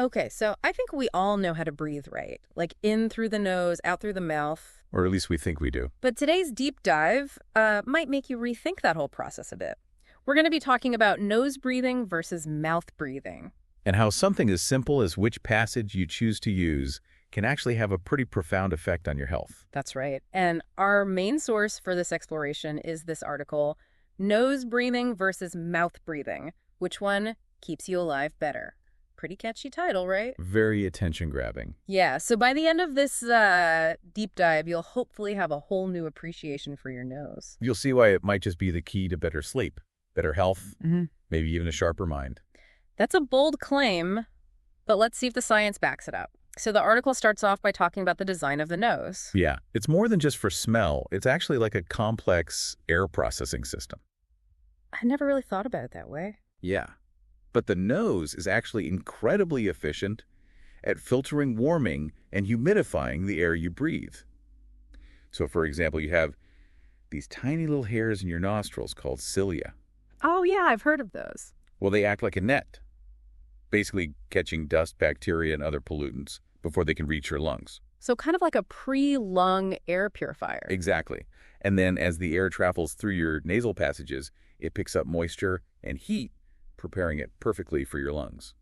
Okay, so I think we all know how to breathe right, like in through the nose, out through the mouth. Or at least we think we do. But today's deep dive might make you rethink that whole process a bit. We're going to be talking about nose breathing versus mouth breathing. And how something as simple as which passage you choose to use can actually have a pretty profound effect on your health. That's right. And our main source for this exploration is this article, Nose Breathing versus Mouth Breathing. Which one keeps you alive better? Pretty catchy title, right? Very attention-grabbing. Yeah, so by the end of this deep dive, you'll hopefully have a whole new appreciation for your nose. You'll see why it might just be the key to better sleep, better health, maybe even a sharper mind. That's a bold claim, but let's see if the science backs it up. So the article starts off by talking about the design of the nose. Yeah, it's more than just for smell. It's actually like a complex air processing system. I never really thought about it that way. Yeah. But the nose is actually incredibly efficient at filtering warming and humidifying the air you breathe. So, for example, you have these tiny little hairs in your nostrils called cilia. Oh, yeah, I've heard of those. Well, they act like a net, basically catching dust, bacteria, and other pollutants before they can reach your lungs. So kind of like a pre-lung air purifier. Exactly. And then as the air travels through your nasal passages, it picks up moisture and heat, preparing it perfectly for your lungs.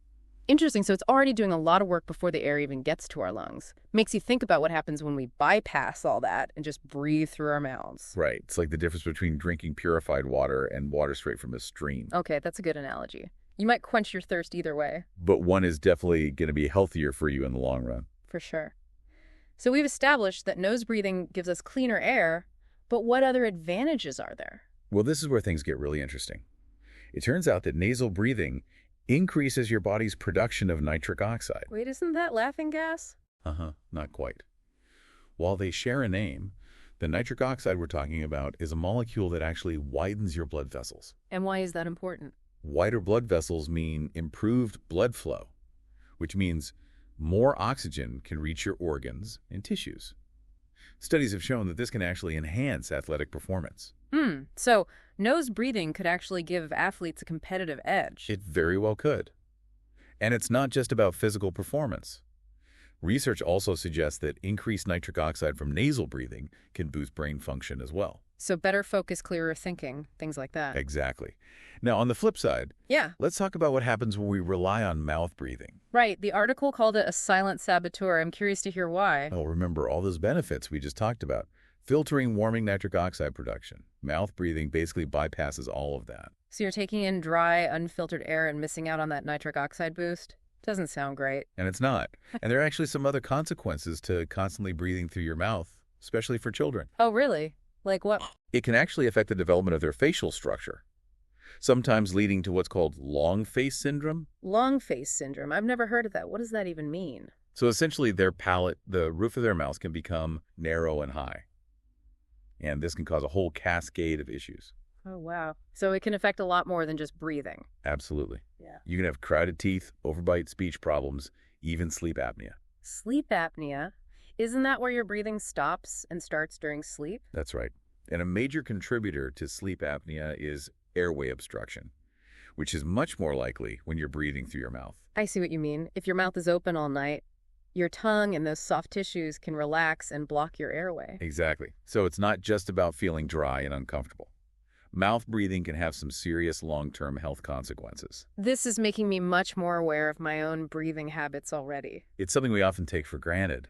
Interesting. So it's already doing a lot of work before the air even gets to our lungs. Makes you think about what happens when we bypass all that and just breathe through our mouths. Right. It's like the difference between drinking purified water and water straight from a stream. Okay, that's a good analogy. You might quench your thirst either way. But one is definitely going to be healthier for you in the long run. For sure. So we've established that nose breathing gives us cleaner air, but what other advantages are there? Well, this is where things get really interesting. It turns out that nasal breathing increases your body's production of nitric oxide. Wait, isn't that laughing gas? Not quite. While they share a name, the nitric oxide we're talking about is a molecule that actually widens your blood vessels. And why is that important? Wider blood vessels mean improved blood flow, which means more oxygen can reach your organs and tissues. Studies have shown that this can actually enhance athletic performance. So nose breathing could actually give athletes a competitive edge. It very well could. And it's not just about physical performance. Research also suggests that increased nitric oxide from nasal breathing can boost brain function as well. So better focus, clearer thinking, things like that. Exactly. Now, on the flip side, let's talk about what happens when we rely on mouth breathing. Right. The article called it a silent saboteur. I'm curious to hear why. Oh, remember all those benefits we just talked about. Filtering, warming nitric oxide production. Mouth breathing basically bypasses all of that. So you're taking in dry, unfiltered air and missing out on that nitric oxide boost? Doesn't sound great. And it's not. And there are actually some other consequences to constantly breathing through your mouth, especially for children. Oh, really? Like what? It can actually affect the development of their facial structure, sometimes leading to what's called long face syndrome. Long face syndrome. I've never heard of that. What does that even mean? So essentially their palate, the roof of their mouth can become narrow and high. And this can cause a whole cascade of issues. Oh, wow. So it can affect a lot more than just breathing. Absolutely. Yeah. You can have crowded teeth, overbite, speech problems, even sleep apnea. Sleep apnea? Isn't that where your breathing stops and starts during sleep? That's right. And a major contributor to sleep apnea is airway obstruction, which is much more likely when you're breathing through your mouth. I see what you mean. If your mouth is open all night, your tongue and those soft tissues can relax and block your airway. Exactly. So it's not just about feeling dry and uncomfortable. Mouth breathing can have some serious long-term health consequences. This is making me much more aware of my own breathing habits already. It's something we often take for granted,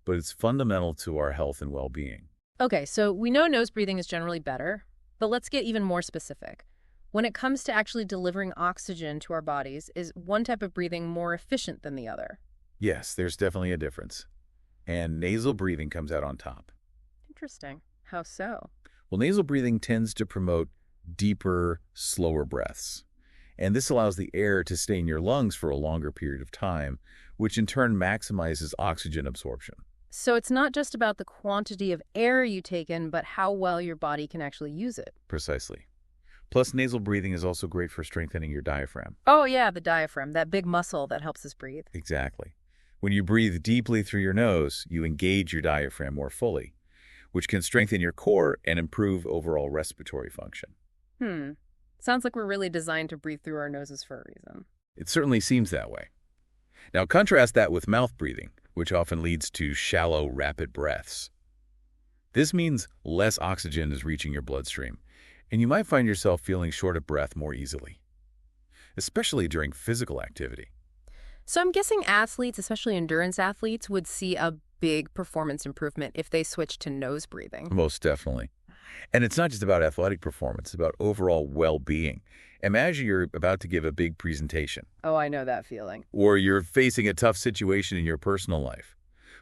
but it's fundamental to our health and well-being. Okay, so we know nose breathing is generally better, but let's get even more specific. When it comes to actually delivering oxygen to our bodies, is one type of breathing more efficient than the other? Yes, there's definitely a difference. And nasal breathing comes out on top. Interesting. How so? Well, nasal breathing tends to promote deeper, slower breaths. And this allows the air to stay in your lungs for a longer period of time, which in turn maximizes oxygen absorption. So it's not just about the quantity of air you take in, but how well your body can actually use it. Precisely. Plus, nasal breathing is also great for strengthening your diaphragm. Oh, yeah, the diaphragm, that big muscle that helps us breathe. Exactly. When you breathe deeply through your nose, you engage your diaphragm more fully, which can strengthen your core and improve overall respiratory function. Sounds like we're really designed to breathe through our noses for a reason. It certainly seems that way. Now contrast that with mouth breathing, which often leads to shallow, rapid breaths. This means less oxygen is reaching your bloodstream, and you might find yourself feeling short of breath more easily, especially during physical activity. So I'm guessing athletes, especially endurance athletes, would see a big performance improvement if they switched to nose breathing. Most definitely. And it's not just about athletic performance, it's about overall well-being. Imagine you're about to give a big presentation, Oh, I know that feeling. or you're facing a tough situation in your personal life.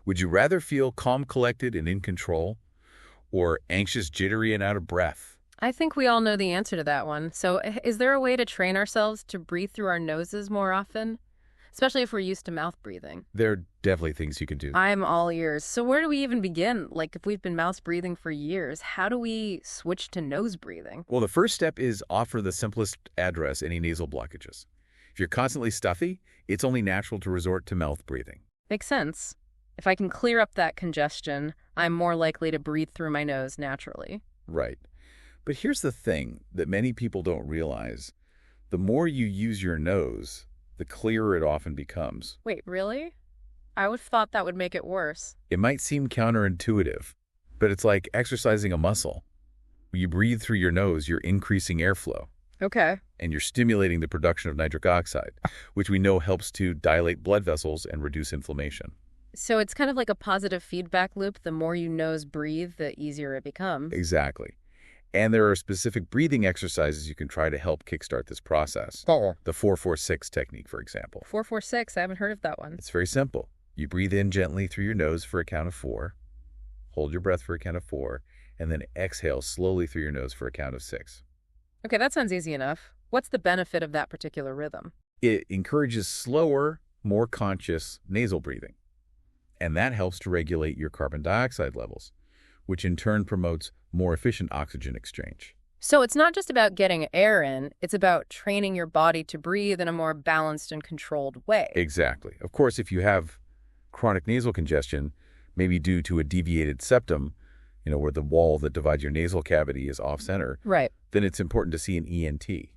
Would you rather feel calm, collected, and in control, or anxious, jittery, and out of breath? I think we all know the answer to that one. So is there a way to train ourselves to breathe through our noses more often? Especially if we're used to mouth breathing. There are definitely things you can do. I'm all ears. So where do we even begin? Like, if we've been mouth breathing for years, how do we switch to nose breathing? Well, the first step is offer the simplest address any nasal blockages. If you're constantly stuffy, it's only natural to resort to mouth breathing. Makes sense. If I can clear up that congestion, I'm more likely to breathe through my nose naturally. Right. But here's the thing that many people don't realize. The more you use your nose, the clearer it often becomes. Wait, really? I would have thought that would make it worse. It might seem counterintuitive, but it's like exercising a muscle. When you breathe through your nose, you're increasing airflow, Okay. and you're stimulating the production of nitric oxide, which we know helps to dilate blood vessels and reduce inflammation. So it's kind of like a positive feedback loop. The more you nose breathe, the easier it becomes. Exactly. And there are specific breathing exercises you can try to help kickstart this process. The 4-4-6 technique, for example. 4-4-6, I haven't heard of that one. It's very simple. You breathe in gently through your nose for a count of 4, hold your breath for a count of 4, and then exhale slowly through your nose for a count of 6. Okay, that sounds easy enough. What's the benefit of that particular rhythm? It encourages slower, more conscious nasal breathing, and that helps to regulate your carbon dioxide levels, which in turn promotes more efficient oxygen exchange. So it's not just about getting air in, it's about training your body to breathe in a more balanced and controlled way. Exactly. Of course, if you have chronic nasal congestion, maybe due to a deviated septum, where the wall that divides your nasal cavity is off-center, Right. then it's important to see an ENT.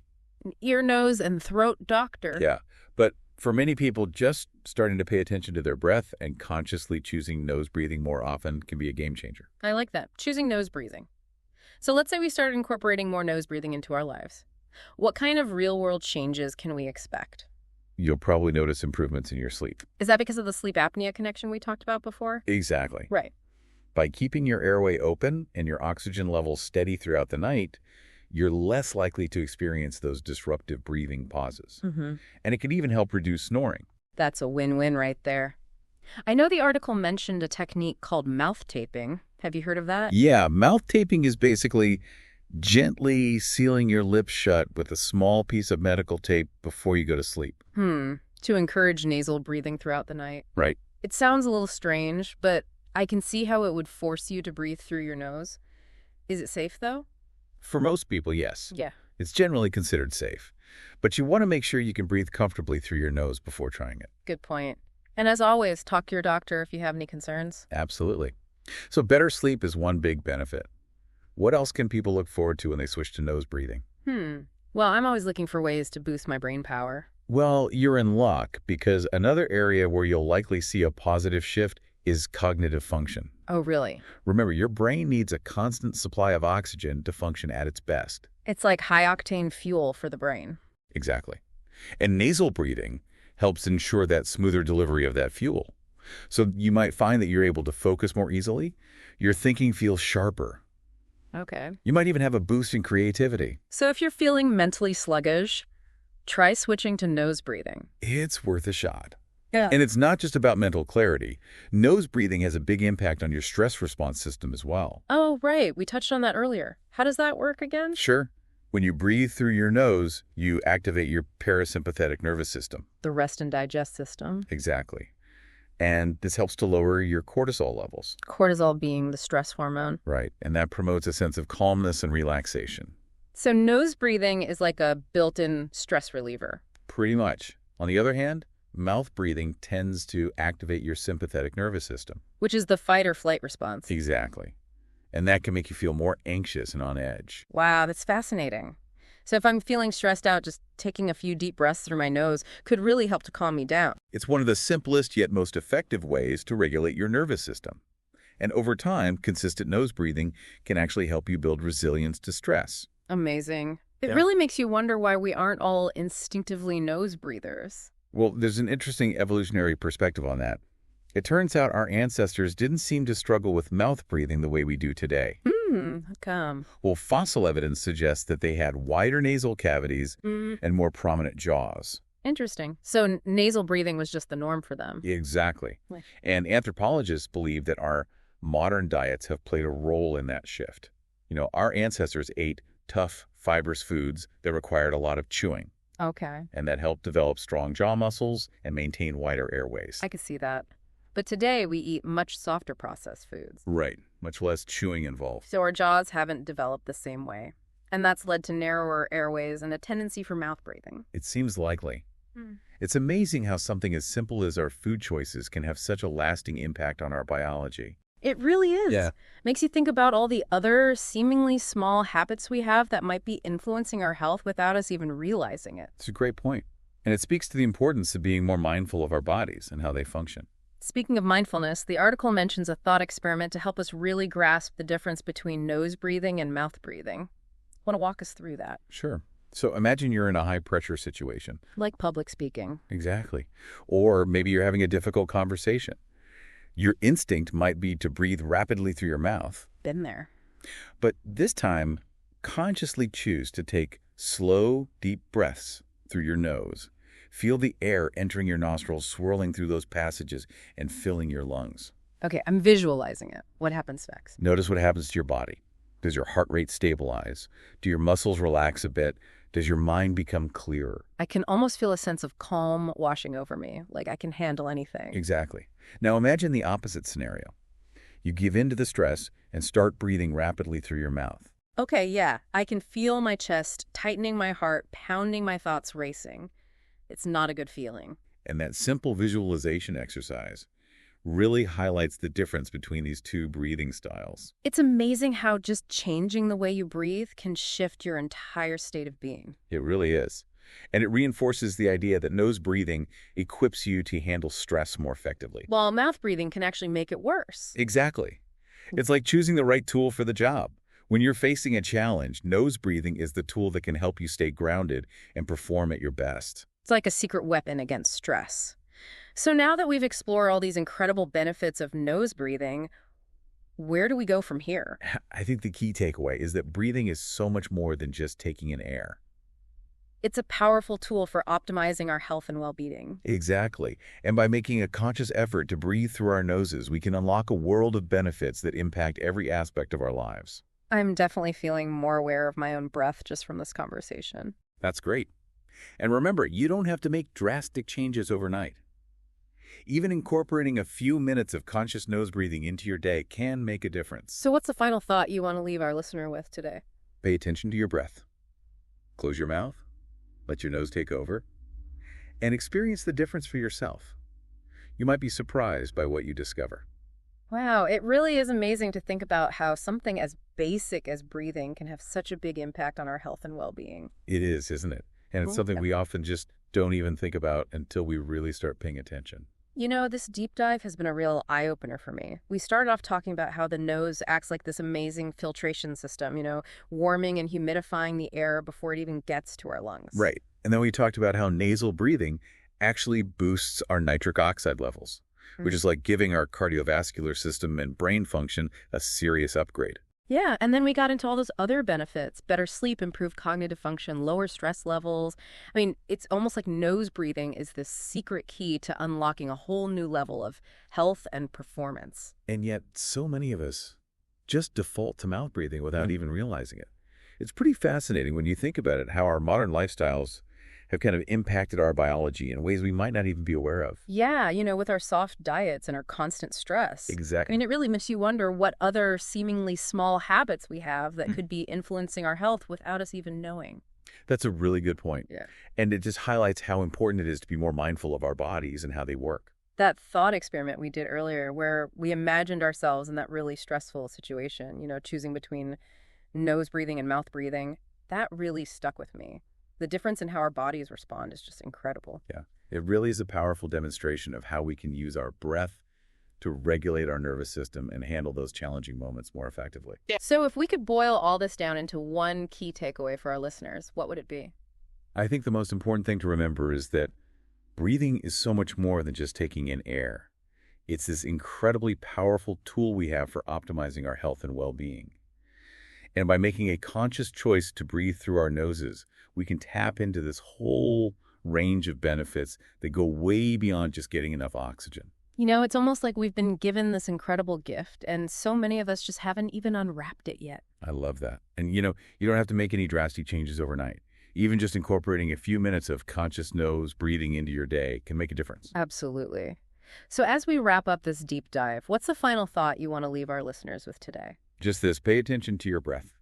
An ear, nose, and throat doctor. Yeah. But for many people, just starting to pay attention to their breath and consciously choosing nose breathing more often can be a game changer. I like that. Choosing nose breathing. So let's say we start incorporating more nose breathing into our lives. What kind of real-world changes can we expect? You'll probably notice improvements in your sleep. Is that because of the sleep apnea connection we talked about before? Exactly. Right. By keeping your airway open and your oxygen levels steady throughout the night, you're less likely to experience those disruptive breathing pauses. Mm-hmm. And it can even help reduce snoring. That's a win-win right there. I know the article mentioned a technique called mouth taping. Have you heard of that? Yeah, mouth taping is basically gently sealing your lips shut with a small piece of medical tape before you go to sleep. To encourage nasal breathing throughout the night. Right. It sounds a little strange, but I can see how it would force you to breathe through your nose. Is it safe, though? For most people, yes. Yeah. It's generally considered safe. But you want to make sure you can breathe comfortably through your nose before trying it. Good point. And as always, talk to your doctor if you have any concerns. Absolutely. So better sleep is one big benefit. What else can people look forward to when they switch to nose breathing? Well, I'm always looking for ways to boost my brain power. Well, you're in luck because another area where you'll likely see a positive shift is cognitive function. Oh, really? Remember, your brain needs a constant supply of oxygen to function at its best. It's like high-octane fuel for the brain. Exactly. And nasal breathing helps ensure that smoother delivery of that fuel. So you might find that you're able to focus more easily. Your thinking feels sharper. Okay. You might even have a boost in creativity. So if you're feeling mentally sluggish, try switching to nose breathing. It's worth a shot. Yeah. And it's not just about mental clarity. Nose breathing has a big impact on your stress response system as well. Oh, right. We touched on that earlier. How does that work again? Sure. When you breathe through your nose, you activate your parasympathetic nervous system. The rest and digest system. Exactly. And this helps to lower your cortisol levels. Cortisol being the stress hormone. Right. And that promotes a sense of calmness and relaxation. So nose breathing is like a built-in stress reliever. Pretty much. On the other hand, mouth breathing tends to activate your sympathetic nervous system. Which is the fight or flight response. Exactly. And that can make you feel more anxious and on edge. Wow, that's fascinating. So if I'm feeling stressed out, just taking a few deep breaths through my nose could really help to calm me down. It's one of the simplest yet most effective ways to regulate your nervous system. And over time, consistent nose breathing can actually help you build resilience to stress. Amazing. It Yeah. really makes you wonder why we aren't all instinctively nose breathers. Well, there's an interesting evolutionary perspective on that. It turns out our ancestors didn't seem to struggle with mouth breathing the way we do today. How come? Well, fossil evidence suggests that they had wider nasal cavities and more prominent jaws. Interesting. So nasal breathing was just the norm for them. Exactly. Like- And anthropologists believe that our modern diets have played a role in that shift. Our ancestors ate tough, fibrous foods that required a lot of chewing, Okay. and that helped develop strong jaw muscles and maintain wider airways. I could see that. But today we eat much softer processed foods. Right. Much less chewing involved. So our jaws haven't developed the same way. And that's led to narrower airways and a tendency for mouth breathing. It seems likely. Hmm. It's amazing how something as simple as our food choices can have such a lasting impact on our biology. It really is. Yeah. Makes you think about all the other seemingly small habits we have that might be influencing our health without us even realizing it. It's a great point. And it speaks to the importance of being more mindful of our bodies and how they function. Speaking of mindfulness, the article mentions a thought experiment to help us really grasp the difference between nose breathing and mouth breathing. Want to walk us through that? Sure. So imagine you're in a high-pressure situation. Like public speaking. Exactly. Or maybe you're having a difficult conversation. Your instinct might be to breathe rapidly through your mouth. Been there. But this time, consciously choose to take slow, deep breaths through your nose. Feel the air entering your nostrils, swirling through those passages and filling your lungs. Okay, I'm visualizing it. What happens next? Notice what happens to your body. Does your heart rate stabilize? Do your muscles relax a bit? Does your mind become clearer? I can almost feel a sense of calm washing over me, like I can handle anything. Exactly. Now imagine the opposite scenario. You give in to the stress and start breathing rapidly through your mouth. Okay, yeah, I can feel my chest tightening, my heart pounding, my thoughts racing. It's not a good feeling. And that simple visualization exercise really highlights the difference between these two breathing styles. It's amazing how just changing the way you breathe can shift your entire state of being. It really is. And it reinforces the idea that nose breathing equips you to handle stress more effectively. While mouth breathing can actually make it worse. Exactly. It's like choosing the right tool for the job. When you're facing a challenge, nose breathing is the tool that can help you stay grounded and perform at your best. It's like a secret weapon against stress. So now that we've explored all these incredible benefits of nose breathing, where do we go from here? I think the key takeaway is that breathing is so much more than just taking in air. It's a powerful tool for optimizing our health and well-being. Exactly. And by making a conscious effort to breathe through our noses, we can unlock a world of benefits that impact every aspect of our lives. I'm definitely feeling more aware of my own breath just from this conversation. That's great. And remember, you don't have to make drastic changes overnight. Even incorporating a few minutes of conscious nose breathing into your day can make a difference. So what's the final thought you want to leave our listener with today? Pay attention to your breath. Close your mouth. Let your nose take over. And experience the difference for yourself. You might be surprised by what you discover. Wow, it really is amazing to think about how something as basic as breathing can have such a big impact on our health and well-being. It is, isn't it? And it's something we often just don't even think about until we really start paying attention. You know, this deep dive has been a real eye-opener for me. We started off talking about how the nose acts like this amazing filtration system, warming and humidifying the air before it even gets to our lungs. Right. And then we talked about how nasal breathing actually boosts our nitric oxide levels, which is like giving our cardiovascular system and brain function a serious upgrade. Yeah, and then we got into all those other benefits: better sleep, improved cognitive function, lower stress levels. I mean, it's almost like nose breathing is this secret key to unlocking a whole new level of health and performance. And yet, so many of us just default to mouth breathing without even realizing it. It's pretty fascinating when you think about it, how our modern lifestyles have kind of impacted our biology in ways we might not even be aware of. Yeah, with our soft diets and our constant stress. Exactly. I mean, it really makes you wonder what other seemingly small habits we have that could be influencing our health without us even knowing. That's a really good point. Yeah. And it just highlights how important it is to be more mindful of our bodies and how they work. That thought experiment we did earlier where we imagined ourselves in that really stressful situation, choosing between nose breathing and mouth breathing, That really stuck with me. The difference in how our bodies respond is just incredible. Yeah, it really is a powerful demonstration of how we can use our breath to regulate our nervous system and handle those challenging moments more effectively. So if we could boil all this down into one key takeaway for our listeners, what would it be? I think the most important thing to remember is that breathing is so much more than just taking in air. It's this incredibly powerful tool we have for optimizing our health and well-being. And by making a conscious choice to breathe through our noses, we can tap into this whole range of benefits that go way beyond just getting enough oxygen. You know, it's almost like we've been given this incredible gift, and so many of us just haven't even unwrapped it yet. I love that. And you don't have to make any drastic changes overnight. Even just incorporating a few minutes of conscious nose breathing into your day can make a difference. Absolutely. So as we wrap up this deep dive, what's the final thought you want to leave our listeners with today? Just this, pay attention to your breath.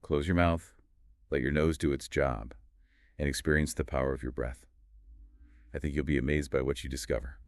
Close your mouth, let your nose do its job, and experience the power of your breath. I think you'll be amazed by what you discover.